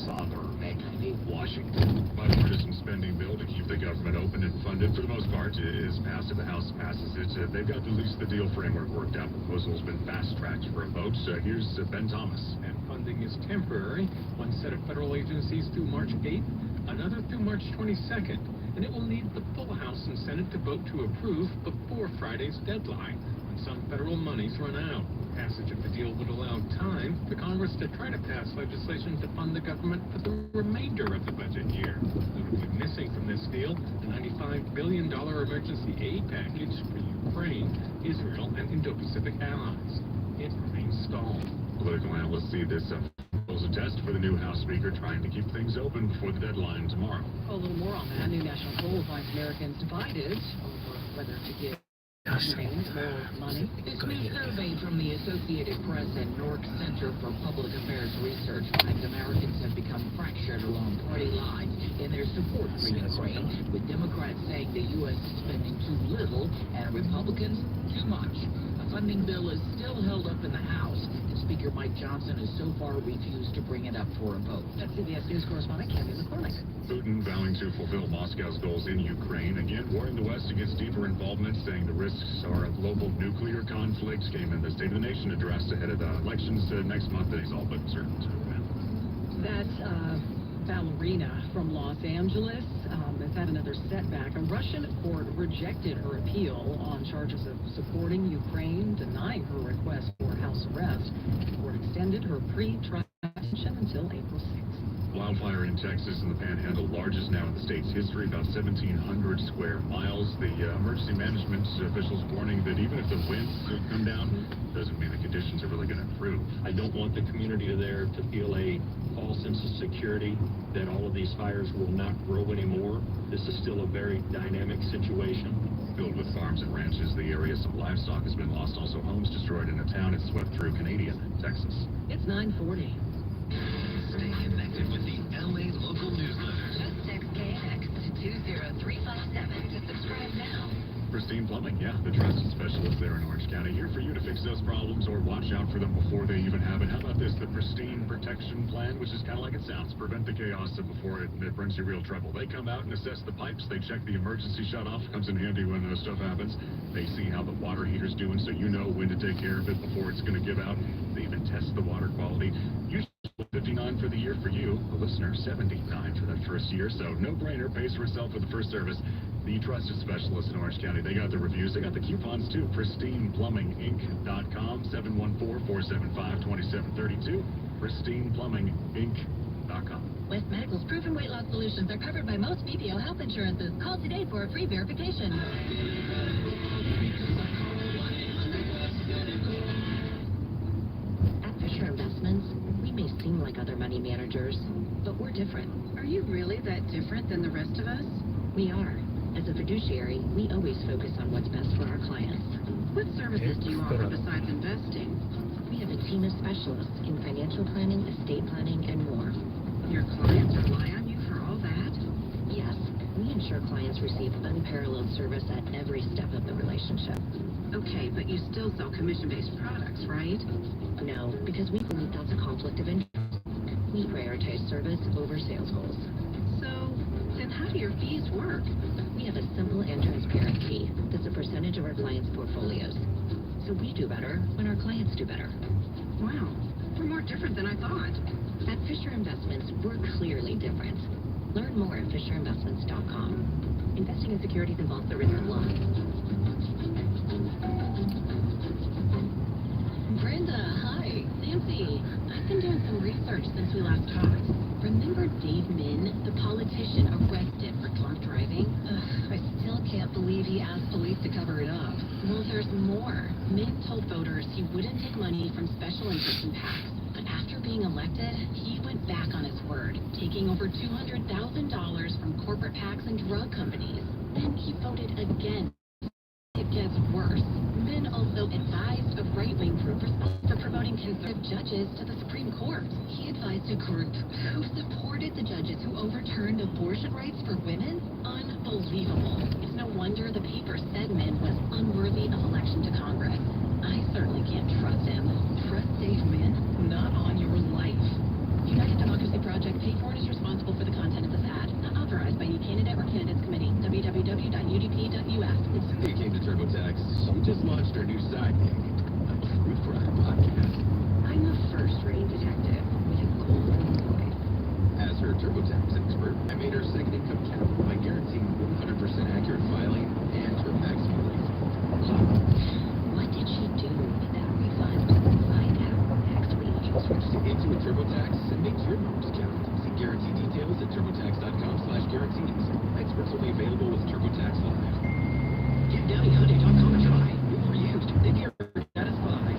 Sagar Meghani, Washington. Bipartisan spending bill to keep the government open and funded, for the most part, is passed. If the House passes it, they've got at least the deal framework worked out. Proposal's been fast-tracked for a vote. Here's Ben Thomas. And funding is temporary. One set of federal agencies through March 8th, another through March 22nd. And it will need the full House and Senate to vote to approve before Friday's deadline, when some federal monies run out. Passage of the deal would allow time for Congress to try to pass legislation to fund the government for the remainder of the budget year. Notably missing from this deal, the $95 billion emergency aid package for Ukraine, Israel, and Indo-Pacific allies. It remains stalled. Political analysts see this as a test for the new House Speaker, trying to keep things open before the deadline tomorrow. A little more on that. New national poll finds Americans divided over whether to give Ukraine more money. This new survey from the Associated Press and Nork Center for Public Affairs Research finds Americans have become fractured along party lines in their support for Ukraine, with Democrats saying the U.S. is spending too little and Republicans too much. A funding bill is still held up in the House, and Speaker Mike Johnson has so far refused to bring it up for a vote. That's CBS News correspondent Candy McCormick. Putin vowing to fulfill Moscow's goals in Ukraine, again warning the West against deeper involvement, saying the risks are a global nuclear conflict. Came in the State of the Nation address ahead of the elections next month that he's all but certain to win. That's ballerina from Los Angeles has had another setback. A Russian court rejected her appeal on charges of supporting Ukraine, denying her request for house arrest. The court extended her pre-trial detention until April 6th. Wildfire in Texas and the Panhandle, largest now in the state's history, about 1,700 square miles. The emergency management officials warning that even if the winds come down, doesn't mean the conditions are really going to improve. I don't want the community there to feel a false sense of security that all of these fires will not grow anymore. This is still a very dynamic situation. Filled with farms and ranches, the area, some livestock has been lost. Also, homes destroyed in a town. It's swept through Canadian, Texas. It's 9:40. Stay connected with the LA local newsletter. Just text KNX to 20357 to subscribe now. Pristine Plumbing, yeah, the trusted specialist there in Orange County, here for you to fix those problems or watch out for them before they even happen. How about this, the Pristine Protection Plan, which is kind of like it sounds, prevent the chaos before it brings you real trouble. They come out and assess the pipes, they check the emergency shutoff, comes in handy when stuff happens. They see how the water heater's doing so you know when to take care of it before it's going to give out. They even test the water quality. Usually $59 for the year for you, the listener, $79 for that first year, so no-brainer, pays for itself for the first service. The trusted specialist in Orange County. They got the reviews. They got the coupons, too. PristinePlumbingInc.com, 714-475-2732. PristinePlumbingInc.com. West Medical's proven weight loss solutions are covered by most PPO health insurances. Call today for a free verification. At Fisher Investments, we may seem like other money managers. different. Are you really that different than the rest of us? We are. As a fiduciary, we always focus on what's best for our clients. What services do you offer besides investing? We have a team of specialists in financial planning, estate planning, and more. Your clients rely on you for all that? Yes, we ensure clients receive unparalleled service at every step of the relationship. Okay, but you still sell commission-based products, right? No, because we believe that's a conflict of interest. We prioritize service over sales goals. So, then how do your fees work? We have a simple and transparent fee that's a percentage of our clients' portfolios. So we do better when our clients do better. Wow, we're more different than I thought. At Fisher Investments, we're clearly different. Learn more at FisherInvestments.com. Investing in securities involves the risk of loss. Brenda, hi. Nancy. I've been doing some research since we last talked. Remember Dave Min, the politician arrested for drunk driving? I still can't believe he asked police to cover it up. Well, there's more. Min told voters he wouldn't take money from special interest in PACs. But after being elected, he went back on his word, taking over $200,000 from corporate PACs and drug companies. Then he voted again. It gets worse. Min also advised a right-wing group responsible for promoting conservative judges to the Supreme Court. He advised a group who supported the judges who overturned abortion rights for women. Unbelievable. It's no wonder the paper said Min was unworthy of election to Congress. I certainly can't trust him. Trust Dave Min? Not on your life. United Democracy Project paid for and is responsible for the content of this ad. Not authorized by any candidate or candidates committee. www.udp.us. Hey, came to TurboTax. We just launched our new side gig, a true crime podcast. I'm a first-rate detective with a golden voice. As her TurboTax expert, I made her second income count by guaranteeing 100% accurate filing and her maximum refund. What did she do with that refund? Find out next week. Switch to Intuit TurboTax and make your numbers count. See guarantee details at TurboTax.com/guarantees. Experts only available with TurboTax Live. Get DowdyHyundai.com and try. New or used, they guarantee satisfy.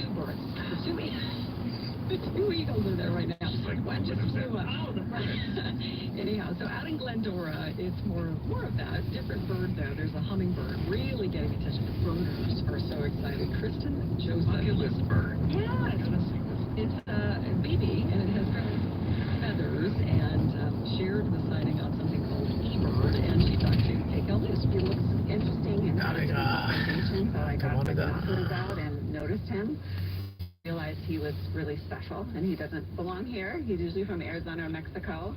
two birds. The two eagles are there right now. One just flew up. Anyhow, so out in Glendora, it's more of that. Different bird, though. There's a hummingbird really getting attention. The birders are so excited. Kristen Joseph. Oculus bird. Yeah, it's a baby, and it has feathers, and shared the sighting on something called eBird, and she thought she'd take a loose. He looks interesting and so I got my binoculars out and noticed him. Realized he was really special, and he doesn't belong here. He's usually from Arizona or Mexico.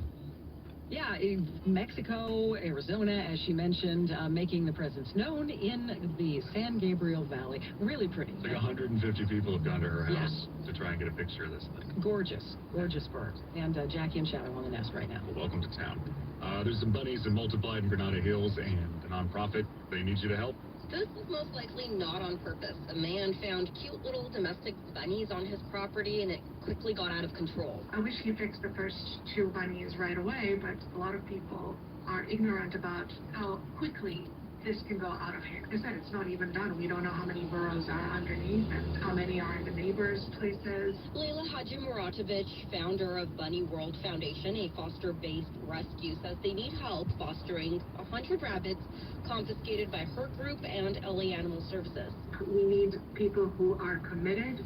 Yeah, Mexico, Arizona, as she mentioned, making the presence known in the San Gabriel Valley. Really pretty. Like 150 people have gone to her house to try and get a picture of this thing. Gorgeous bird. And Jackie and Shadow on the nest right now. Well, welcome to town. There's some bunnies in Multiplied and Granada Hills, and a nonprofit. They need you to help. This is most likely not on purpose. A man found cute little domestic bunnies on his property, and it quickly got out of control. I wish he fixed the first two bunnies right away, but a lot of people are ignorant about how quickly this can go out of hand. Like I said, it's not even done. We don't know how many burrows are underneath and how many are in the neighbors' places. Leila Hadjimuratovich, founder of Bunny World Foundation, a foster-based rescue, says they need help fostering 100 rabbits confiscated by her group and LA Animal Services. We need people who are committed.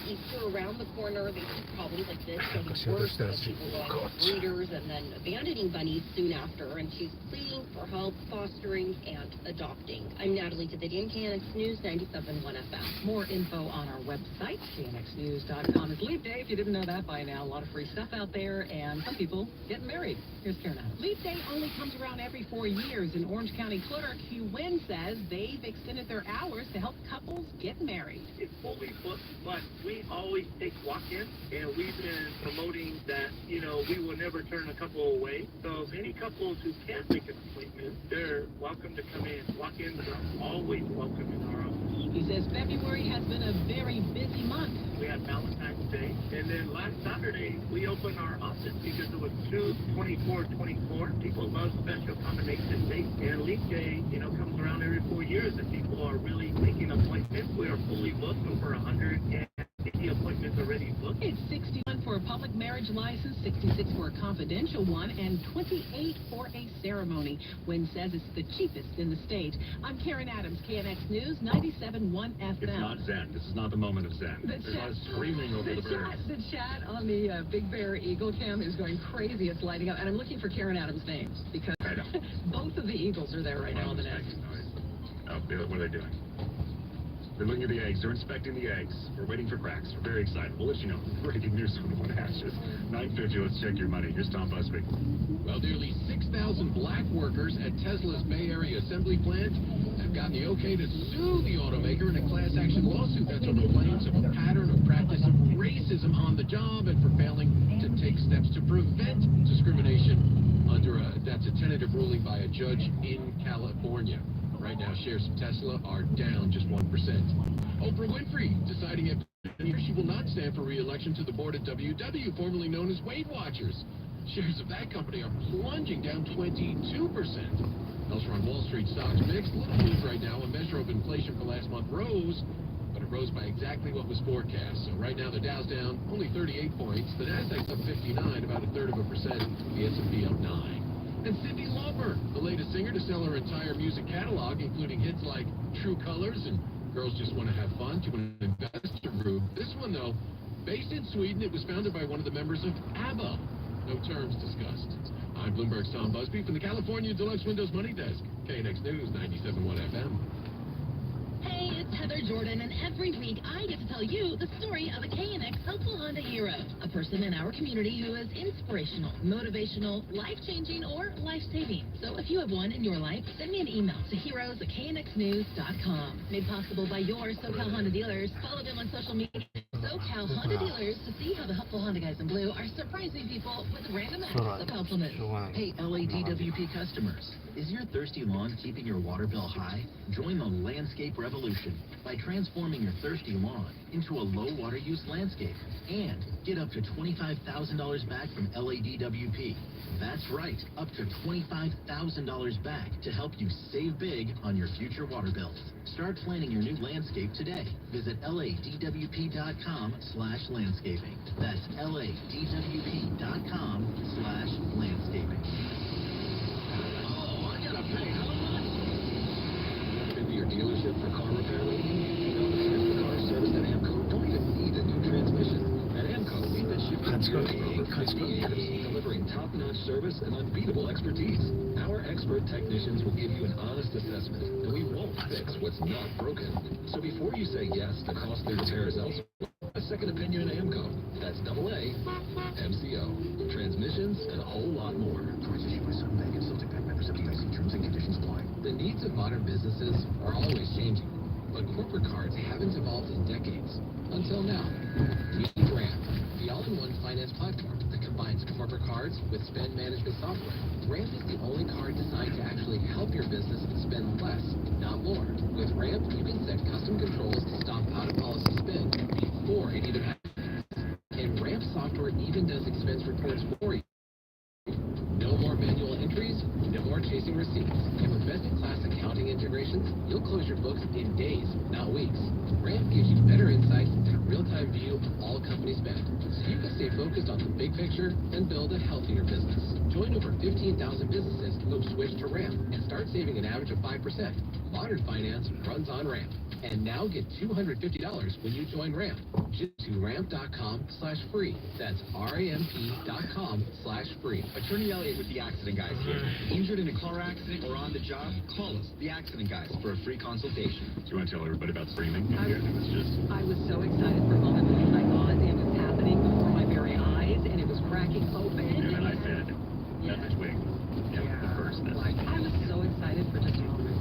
Easter around the corner, they see problems like this getting worse, with people going with breeders and then abandoning bunnies soon after, and she's pleading for help fostering and adopting. I'm Natalie Davidian, KNX News 97.1 FM. More info on our website, knxnews.com. It's Leap Day, if you didn't know that by now. A lot of free stuff out there, and some people getting married. Here's Karen Adams. Leap Day only comes around every 4 years. In Orange County Clerk Hugh Wynn says they've extended their hours to help couples get married. It's fully booked, but we always take walk-ins, and we've been promoting that, we will never turn a couple away. So any couples who can't make an appointment, they're welcome to come in. Walk-ins are always welcome in our office. He says February has been a very busy month. We had Valentine's Day, and then last Saturday, we opened our office because it was 2/24/24. People love special combination dates, and Leap Day, comes around every 4 years, and people are really making appointments. We are fully booked, over 150 appointments already booked. It's 61 for a public marriage license, 66 for a confidential one, and 28 for a ceremony. Wynn says it's the cheapest in the state. I'm Karen Adams, KNX News 97.1 FM. It's not Zen. This is not the moment of Zen. There's a lot of screaming over the birds. The chat on the Big Bear Eagle Cam is going crazy. It's lighting up. And I'm looking for Karen Adams' names because both of the eagles are there right now on the nest. Oh, what are they doing? They're looking at the eggs. They're inspecting the eggs. We're waiting for cracks. We're very excited. We'll let you know. Breaking news from one hatches. 9:50. Let's check your money. Here's Tom Busby. Well, nearly 6,000 black workers at Tesla's Bay Area assembly plant have gotten the okay to sue the automaker in a class action lawsuit that's over claims of a pattern of practice of racism on the job and for failing to take steps to prevent discrimination that's a tentative ruling by a judge in California. Right now, shares of Tesla are down just 1%. Oprah Winfrey deciding at she will not stand for re-election to the board at WW, formerly known as Weight Watchers. Shares of that company are plunging down 22%. Elsewhere on Wall Street, stocks mixed. Little move right now. A measure of inflation for last month rose, but it rose by exactly what was forecast. So right now, the Dow's down only 38 points. The Nasdaq's up 59, about 1/3%. The S&P up 9. And Cyndi Lauper, the latest singer to sell her entire music catalog, including hits like True Colors and Girls Just Want to Have Fun, to an investor group. This one, though, based in Sweden, it was founded by one of the members of ABBA. No terms discussed. I'm Bloomberg's Tom Busby from the California Deluxe Windows Money Desk, KNX News 97.1 FM. Hey, it's Heather Jordan, and every week I get to tell you the story of a KNX helpful Honda hero, a person in our community who is inspirational, motivational, life-changing, or life-saving. So if you have one in your life, send me an email to heroes@knxnews.com. Made possible by your SoCal Honda dealers. Follow them on social media. SoCal Honda dealers to see how the helpful Honda guys in blue are surprising people with random acts of helpfulness. Hey, LADWP customers, is your thirsty lawn keeping your water bill high? Join the landscape revolution by transforming your thirsty lawn into a low water use landscape and get up to $25,000 back from LADWP. That's right, up to $25,000 back to help you save big on your future water bills. Start planning your new landscape today. Visit LADWP.com/landscaping. That's LADWP.com/landscaping. Oh, I gotta pay. How much? Been to your dealership for car repair lately? You know, the car service at AMCO don't even need a new transmission. At AMCO, we've been shipping gears for over 50 years, delivering top-notch service and unbeatable expertise. Our expert technicians will give you an honest assessment, and we won't fix what's not broken. So before you say yes to costly repairs elsewhere, a second opinion at AMCO. That's AA MCO. Transmissions and a whole lot more. The needs of modern businesses are always changing, but corporate cards haven't evolved in decades. Until now. Meet Ramp, the all-in-one finance platform that combines corporate cards with spend management software. Ramp is the only card designed to actually help your business spend less, not more. With Ramp, you can set custom controls to stop out-of-policy spend before it even happens. And Ramp software even does expense reports for you. No more manual entries, no more chasing receipts. And with best-in-class accounting integrations, you'll close your books in days, not weeks. Ramp gives you better insights and a real-time view of all company spend, so you can stay focused on the big picture and build a healthier business. Join over 15,000 businesses who have switched to Ramp and start saving an average of 5%. Modern finance runs on Ramp. And now get $250 when you join Ramp. Just to ramp.com/free. That's RAMP.com/free. Attorney Elliott with the Accident Guys here. Injured in a car accident or on the job? Call us, the Accident Guys, for a free consultation. Do you want to tell everybody about streaming? I was so excited for a moment because I thought it was happening before my very eyes and it was cracking open. And then I said, that's a twig. Yeah, the first. I was so excited for just a moment.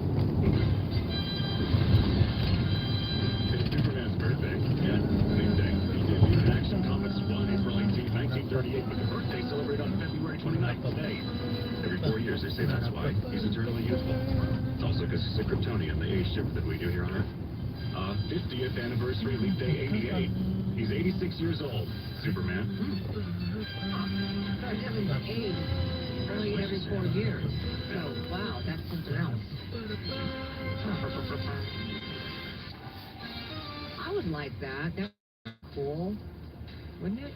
Superman's birthday. Yeah, same day. He debuted in Action Comics 1 April 18, 1938, but the birthday celebrated on February 29th today. Every 4 years, they say that's why. He's eternally youthful. It's also because he's a Kryptonian, the age shift that we do here on Earth. 50th anniversary, leap day 88. He's 86 years old. Superman. That doesn't age only every 4 years. So, wow, that's something else. I would like that. That's cool. Wouldn't it?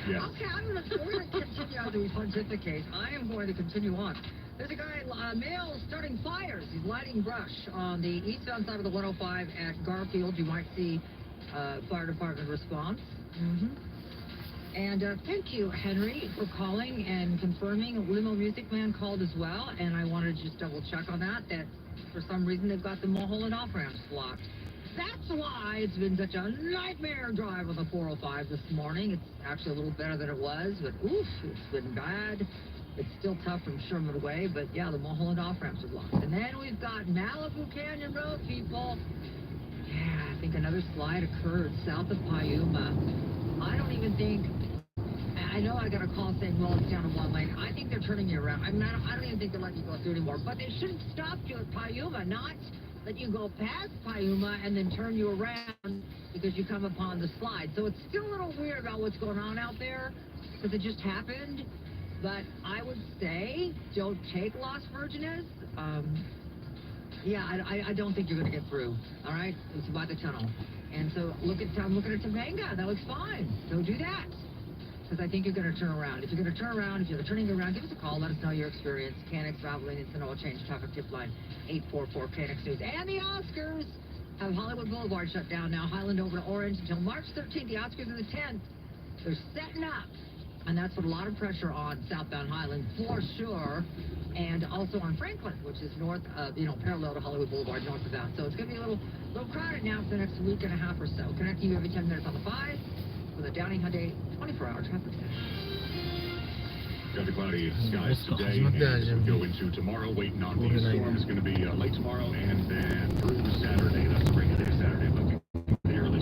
Yes. Okay, we're going to continue on to pontificate. I am going to continue on. There's a guy, male, starting fires. He's lighting brush on the eastbound side of the 105 at Garfield. You might see fire department response. And thank you, Henry, for calling and confirming. Limo Music Man called as well, and I wanted to just double check on that for some reason they've got the Mulholland off-ramps blocked. That's why it's been such a nightmare drive on the 405 this morning. It's actually a little better than it was, but oof, it's been bad. It's still tough from Sherman Way, but yeah, the Mulholland off-ramps are blocked. And then we've got Malibu Canyon Road, people. Yeah, I think another slide occurred south of Piuma. I don't even think... I know I got a call saying, well, it's down to one lane. I think they're turning you around. I mean, I don't even think they're letting you go through anymore. But they shouldn't stop you at Piuma, not let you go past Piuma and then turn you around because you come upon the slide. So it's still a little weird about what's going on out there because it just happened. But I would say don't take Las Virgenes. Yeah, I don't think you're going to get through. All right? It's by the tunnel. And so I'm looking at Topanga. That looks fine. Don't do that. Because I think you're going to turn around. If you're going to turn around, if you're turning around, give us a call. Let us know your experience. Canex Valvoline Instant Oil Change Traffic Tip Line 844 Canex News. And the Oscars have Hollywood Boulevard shut down now. Highland over to Orange until March 13th. The Oscars are the 10th. They're setting up. And that's put a lot of pressure on southbound Highland for sure. And also on Franklin, which is north of, parallel to Hollywood Boulevard, north of that. So it's going to be a little crowded now for the next week and a half or so. Connecting you every 10 minutes on the 5 with a Downing Hyundai 24-hour traffic center. Got the cloudy skies today, and as we go into tomorrow, waiting on the storm is going to be late tomorrow, and then through Saturday. That's spring day Saturday, looking the early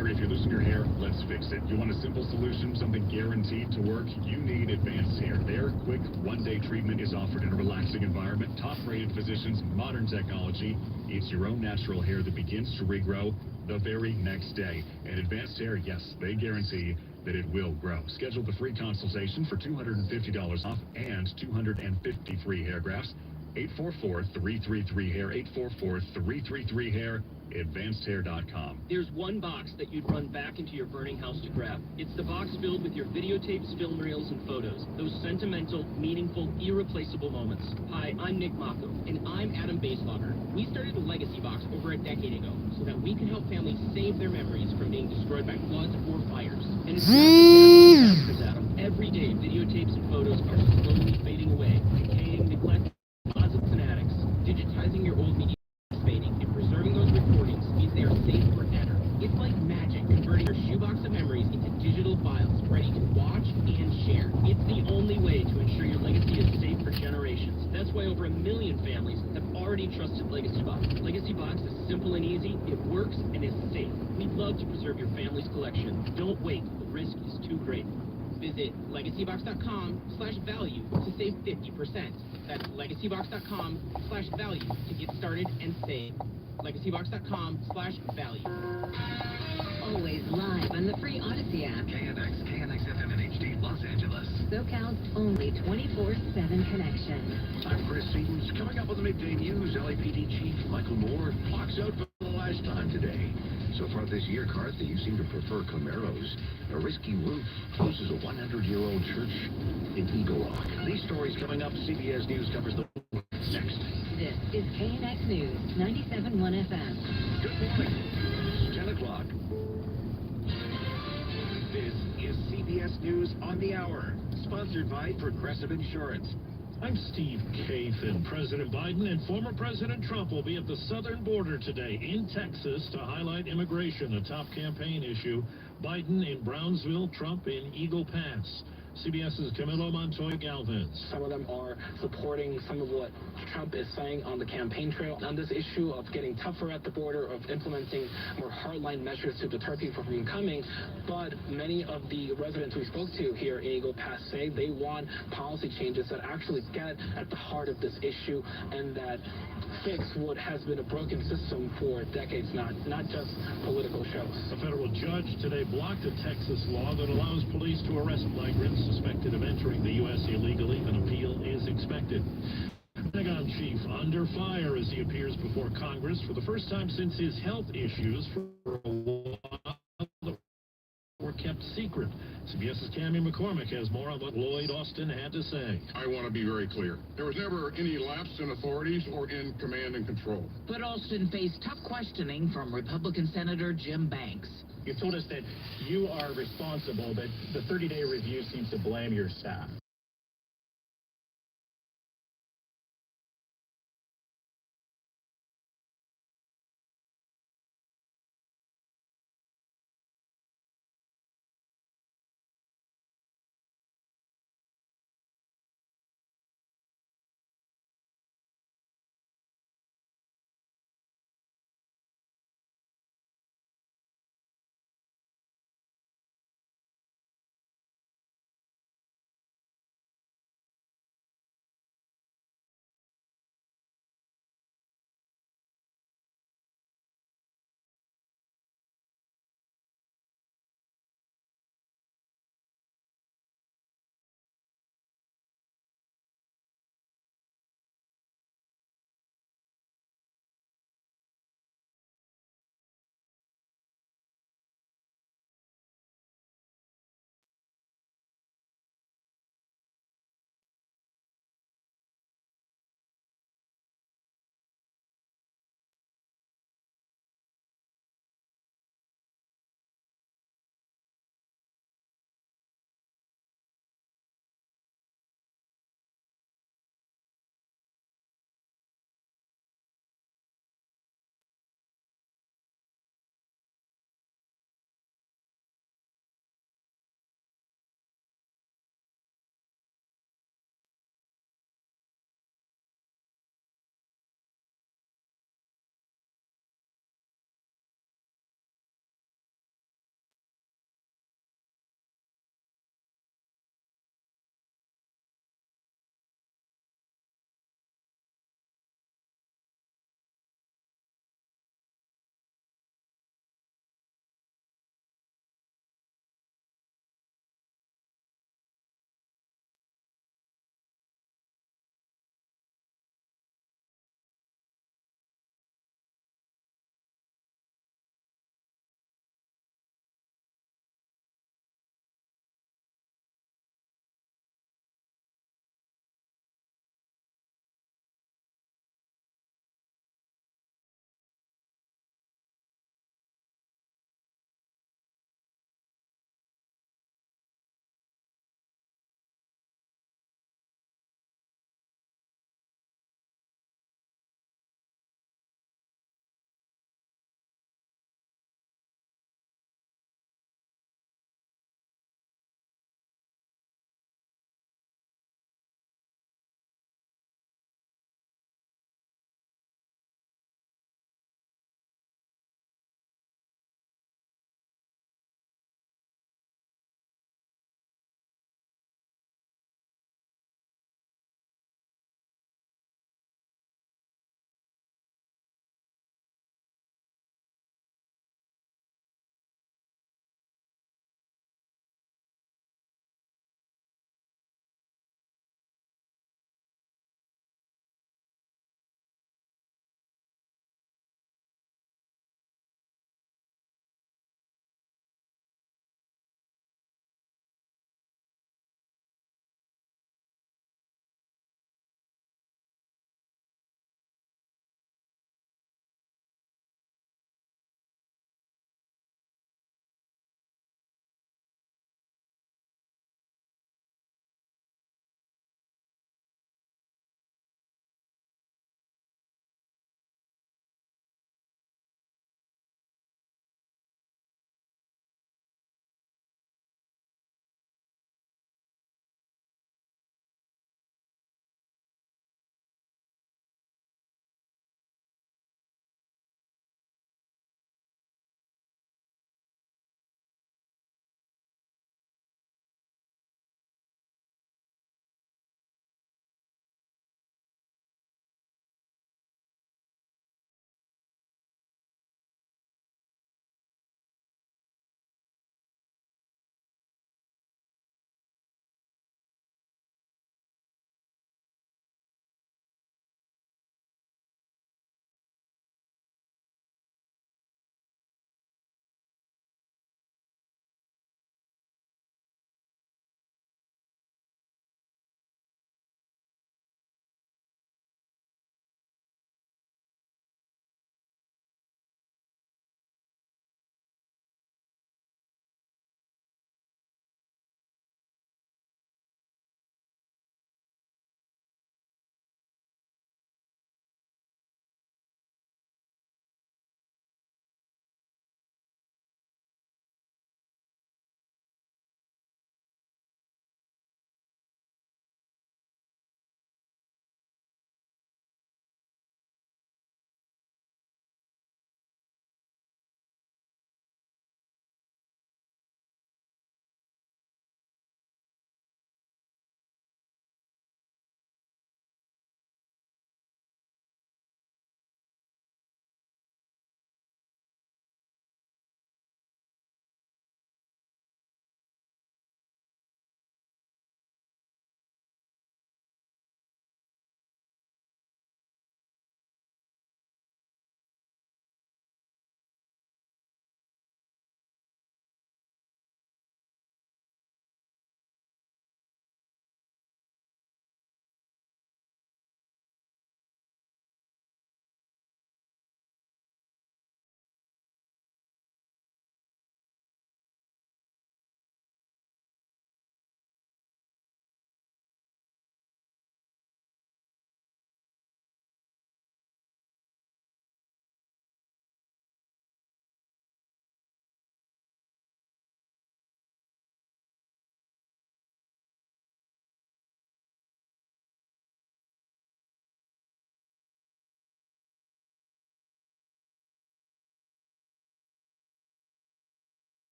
hair. If you're losing your hair, let's fix it. You want a simple solution, something guaranteed to work? You need Advanced Hair. Their quick one-day treatment is offered in a relaxing environment, top-rated physicians, modern technology. It's your own natural hair that begins to regrow the very next day. And Advanced Hair, yes, they guarantee that it will grow. Schedule the free consultation for $250 off and 250 free hair grafts. 844-333-HAIR, 844-333-HAIR, AdvancedHair.com. There's one box that you'd run back into your burning house to grab. It's the box filled with your videotapes, film reels, and photos. Those sentimental, meaningful, irreplaceable moments. Hi, I'm Nick Mako, and I'm Adam Baselogger. We started the Legacy Box over a decade ago so that we can help families save their memories from being destroyed by floods or fires. And it's not just Adam. Every day, videotapes and photos are slowly fading away, decaying, neglected, closets and attics. Digitizing your old media is fading, and preserving those recordings means they are safe forever. It's like magic, converting your shoebox of memories into digital files ready to watch and share. It's the only way to ensure your legacy is safe for generations. That's why over 1 million families have already trusted Legacy Box. Legacy Box is simple and easy, it works, and is safe. We'd love to preserve your family's collection. Don't wait, the risk is too great. Visit legacybox.com/value to save 50%. That's legacybox.com/value to get started and save. legacybox.com/value. Always live on the free Odyssey app. KNX, KNX-FM in HD, Los Angeles. SoCal's only 24/7 connection. I'm Chris Stevens. Coming up on the midday news, LAPD Chief Michael Moore clocks out for the last time today. So far this year, Carthy, you seem to prefer Camaros. A risky roof closes a 100-year-old church in Eagle Rock. These stories coming up. CBS News covers the next. This is KNX News, 97.1 FM. Good morning. It's 10 o'clock. This is CBS News on the Hour, sponsored by Progressive Insurance. I'm Steve Kathan. President Biden and former President Trump will be at the southern border today in Texas to highlight immigration, a top campaign issue. Biden in Brownsville, Trump in Eagle Pass. CBS's Camilo Montoya Galvez. Some of them are supporting some of what Trump is saying on the campaign trail on this issue of getting tougher at the border, of implementing more hardline measures to deter people from coming. But many of the residents we spoke to here in Eagle Pass say they want policy changes that actually get at the heart of this issue and that fix what has been a broken system for decades, not just political shows. A federal judge today blocked a Texas law that allows police to arrest migrants suspected of entering the U.S. illegally. An appeal is expected. Pentagon chief under fire as he appears before Congress for the first time since his health issues for a while were kept secret. CBS's Cammie McCormick has more on what Lloyd Austin had to say. I want to be very clear. There was never any lapse in authorities or in command and control. But Austin faced tough questioning from Republican Senator Jim Banks. You told us that you are responsible, but the 30-day review seems to blame your staff.